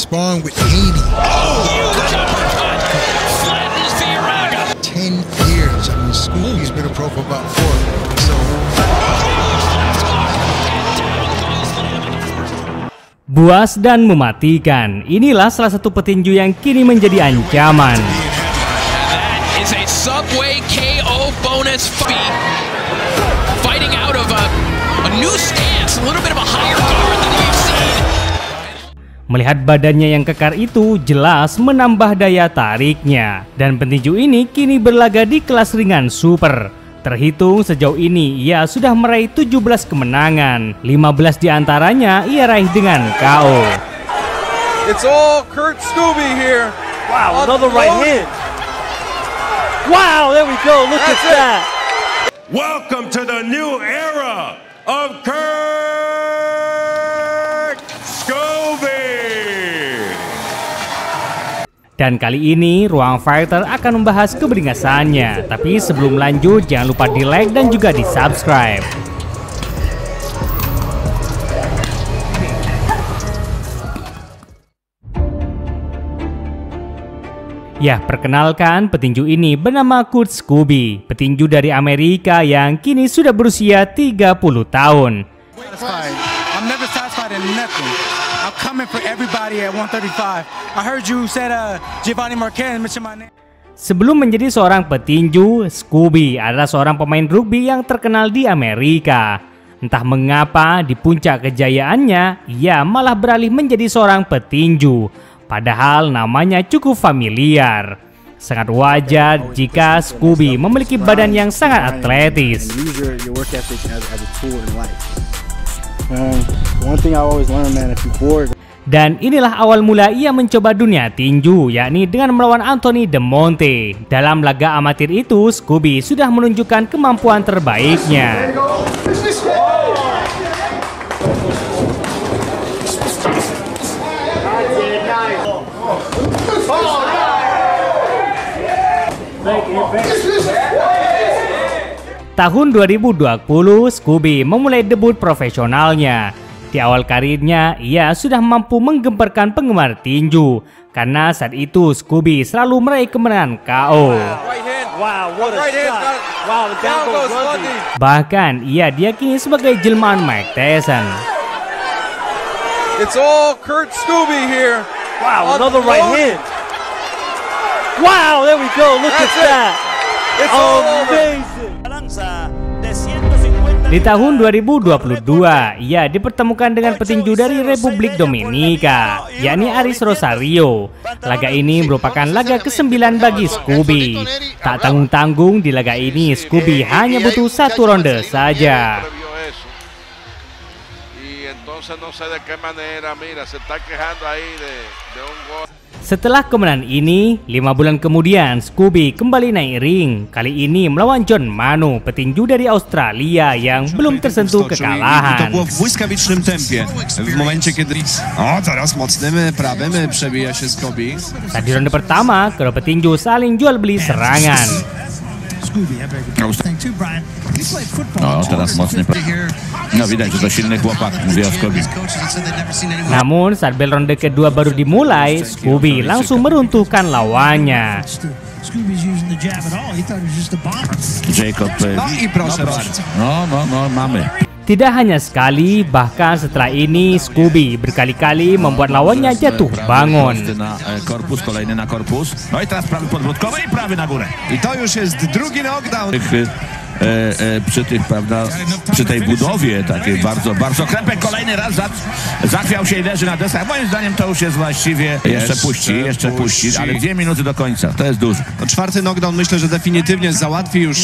sparring with Haney. Huge uppercut. Flattens Villagra. 10 years. I mean, Scooby's been a pro for about 4. So. Buas dan mematikan, inilah salah satu petinju yang kini menjadi ancaman. That is a Subway KO bonus fighting out of a new stance, a little bit of a higher guard than we've seen. Melihat badannya yang kekar itu jelas menambah daya tariknya, dan petinju ini kini berlaga di kelas ringan super. Terhitung sejauh ini ia sudah meraih 17 kemenangan, 15 diantaranya ia raih dengan KO. It's all Kurt Scooby here. Wow, another right hand. Wow, there we go. Look at that. Welcome to the new era of Kurt Scooby. Dan kali ini Ruang Fighter akan membahas keberingasannya. Tapi sebelum lanjut jangan lupa di like dan juga di subscribe. Ya, perkenalkan petinju ini bernama Kurt Scooby, petinju dari Amerika yang kini sudah berusia 30 tahun. I'm never satisfied in nothing. I'm coming for everybody at 135. I heard you said Giovanni Marquez mention my name. Sebelum menjadi seorang petinju, Scooby adalah seorang pemain rugby yang terkenal di Amerika. Entah mengapa di puncak kejayaannya, ia malah beralih menjadi seorang petinju. Padahal namanya cukup familiar. Sangat wajar jika Scooby memiliki badan yang sangat atletis. Dan inilah awal mula ia mencoba dunia tinju, yakni dengan melawan Anthony DeMonte. Dalam laga amatir itu, Scooby sudah menunjukkan kemampuan terbaiknya. Tahun 2020, Scooby memulai debut profesionalnya. Di awal karirnya, ia sudah mampu menggemparkan penggemar tinju. Karena saat itu, Scooby selalu meraih kemenangan KO. Bahkan, ia diyakini sebagai jelmaan Mike Tyson. It's all Kurt Scooby here. Wow, another right hand. Wow, there we go. Look at that. It's all amazing. Di tahun 2022, ia dipertemukan dengan petinju dari Republik Dominika, yakni Aris Rosario. Laga ini merupakan laga ke-9 bagi Scooby. Tak tanggung-tanggung di laga ini, Scooby hanya butuh 1 ronde saja. Setelah kemenangan ini, 5 bulan kemudian Scooby kembali naik ring. Kali ini melawan John Manu, petinju dari Australia yang belum tersentuh kekalahan. Saat di ronde pertama, kedua petinju saling jual beli serangan. Teraz mocny. No widać, że to silny chłopak, mówię o Scooby. Namun saat bel ronde kedua baru dimulai, Scooby langsung meruntuhkan lawannya. Jacob. No, mamy. Tidak hanya sekali, bahkan setelah ini Scooby berkali-kali membuat lawannya jatuh bangun. Korpus, kolejny na korpus. No i teraz prawy podbródkowy i prawy na górę. I to już jest drugi knockdown. Przy tej budowie takiej bardzo krępek, kolejny raz zachwiał się i leży na desach. Moim zdaniem to już jest właściwie jeszcze puści, ale 2 minuty do końca, to jest dużo. To 4. knockdown myślę, że definitywnie załatwi już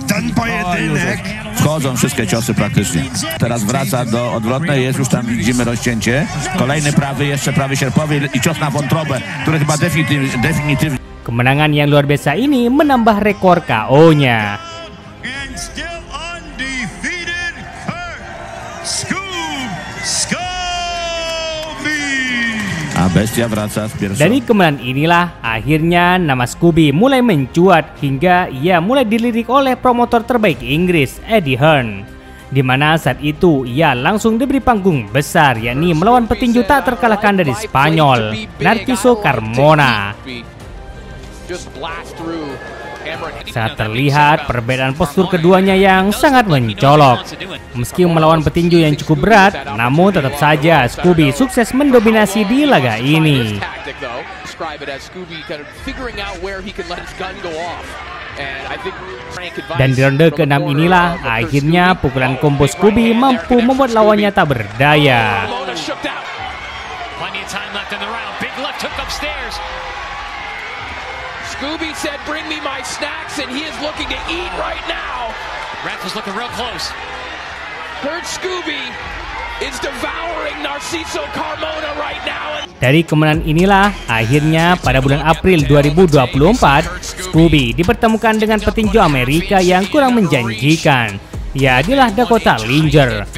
ten pojedynek. Wchodzą wszystkie ciosy praktycznie. Teraz wraca do odwrotnej, jest już tam, widzimy rozcięcie. Kolejny prawy, jeszcze prawy sierpowy i cios na wątrobę, który chyba definitywnie. Kemenangan yang luar biasa ini menambah rekor KO-nya. Still undefeated, Kurt Scooby. A bestia wraca z pierwszą. Dari kemenangan inilah akhirnya nama Scooby mulai mencuat hingga ia mulai dilirik oleh promotor terbaik Inggris, Eddie Hearn. di mana saat itu ia langsung diberi panggung besar, yakni melawan petinju tak terkalahkan dari Spanyol, Narciso Carmona. Saat terlihat perbedaan postur keduanya yang sangat mencolok. Meski melawan petinju yang cukup berat, namun tetap saja Scooby sukses mendominasi di laga ini. Dan di ronde ke-6 inilah akhirnya pukulan combo Scooby mampu membuat lawannya tak berdaya. Scooby said, "Bring me my snacks," and he is looking to eat right now. Ref is looking real close. Heard Scooby is devouring Narciso Carmona right now. Dari kemenangan inilah akhirnya pada bulan April 2024, Scooby dipertemukan dengan petinju Amerika yang kurang menjanjikan. Ya, adalah Dakota Linger.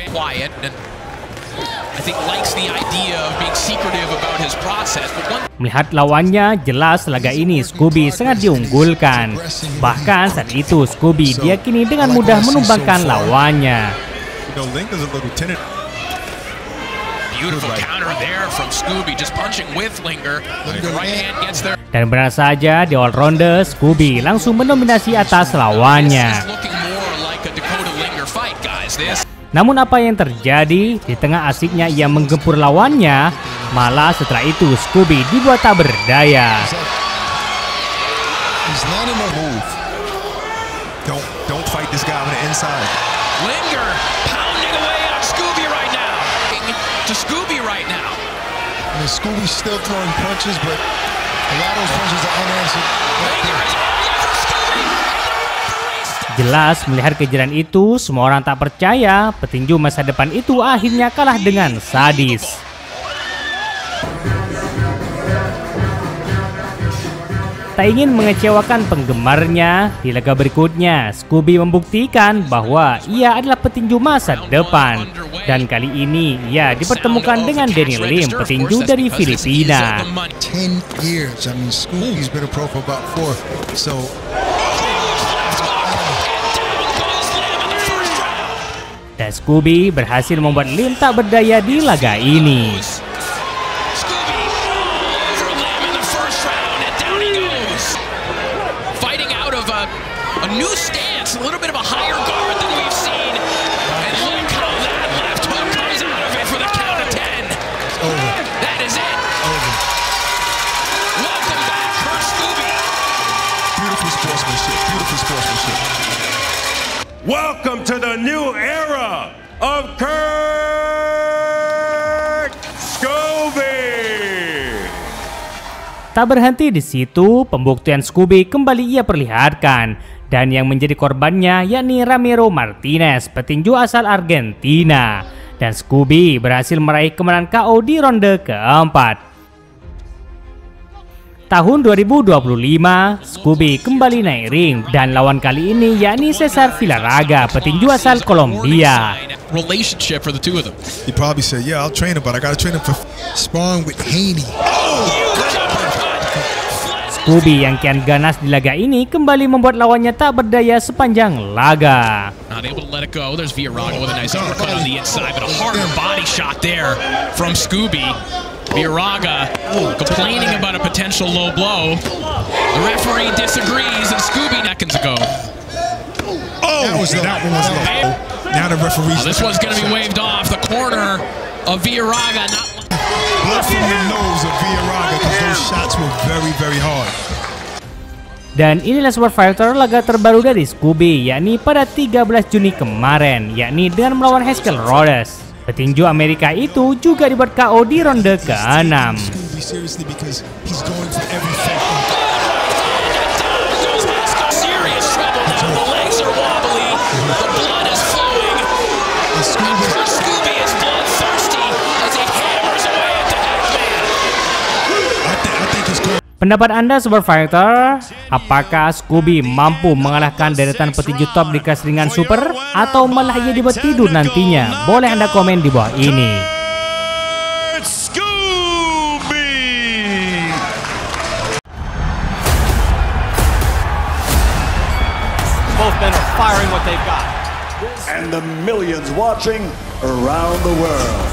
Melihat lawannya, jelas laga ini Scooby sangat diunggulkan. Bahkan saat itu Scooby diyakini dengan mudah menumbangkan lawannya. Dan benar saja di awal ronde Scooby langsung mendominasi atas lawannya. Namun apa yang terjadi? Di tengah asiknya ia menggempur lawannya, malah setelah itu Scooby dibuat tak berdaya. Don't fight this guy on the inside. Linger pounding away on Scooby right now. To Scooby right now. I mean, Scooby's still throwing punches, but a lot of those punches are unanswered. Linger is all over Scooby. Jelas melihat kejuaraan itu, semua orang tak percaya petinju masa depan itu akhirnya kalah dengan sadis. Tak ingin mengecewakan penggemarnya, di laga berikutnya Scooby membuktikan bahwa ia adalah petinju masa depan. Dan kali ini ia dipertemukan dengan Danny Lim, petinju dari Filipina. 10 years. I mean, Scooby's been a pro for about 4. So dan Scooby berhasil membuat Lim tak berdaya di laga ini. A new stance, a little bit of a higher guard than we've seen. And look how that left hook comes out of it for the count of 10. That is it. Welcome back, Kurt Scooby. beautiful sportsmanship. Beautiful sportsmanship. Welcome to the new era of Kurt Scooby. Tak berhenti di situ, pembuktian Scooby kembali ia perlihatkan. Dan yang menjadi korbannya yakni Ramiro Martinez, petinju asal Argentina. Dan Scooby berhasil meraih kemenangan KO di ronde keempat. Tahun 2025, Scooby kembali naik ring dan lawan kali ini yakni Cesar Villaraga, petinju asal Kolombia. Relationship for the two of them. He probably said, "Yeah, I'll train him, but I gotta train him for sparring with Haney." Scooby yang kian ganas di laga ini kembali membuat lawannya tak berdaya sepanjang laga. Not able to let it go. There's Villaraga with a nice uppercut on the inside, but a harder body shot there from Scooby. Villaraga complaining about a potential low blow. The referee disagrees, and Scooby seconds ago. That one was low. Now the referee. This one's going to be waved off. The corner of Villaraga not. Blood from the nose of Villaraga because those shots were very, very hard. Dan inilah Super Fighter laga terbaru dari Scooby, yakni pada 13 Juni kemarin, yakni dengan melawan Haskell Rhodes. Petinju Amerika itu juga dibuat KO di ronde ke-6. Seriously, because he's going for every fight. Serious trouble now. The legs are wobbly. The blood is flowing. Scooby is bloodthirsty as he hammers away at the Hackman. I think it's going. Pendapat Anda Super Fighter, apakah Scooby mampu mengalahkan deretan petinju top di kelas ringan super atau malah ia dibuat tidur nantinya? Boleh Anda komen di bawah ini. Scooby. Both men are firing what they've got. And and the millions watching around the world.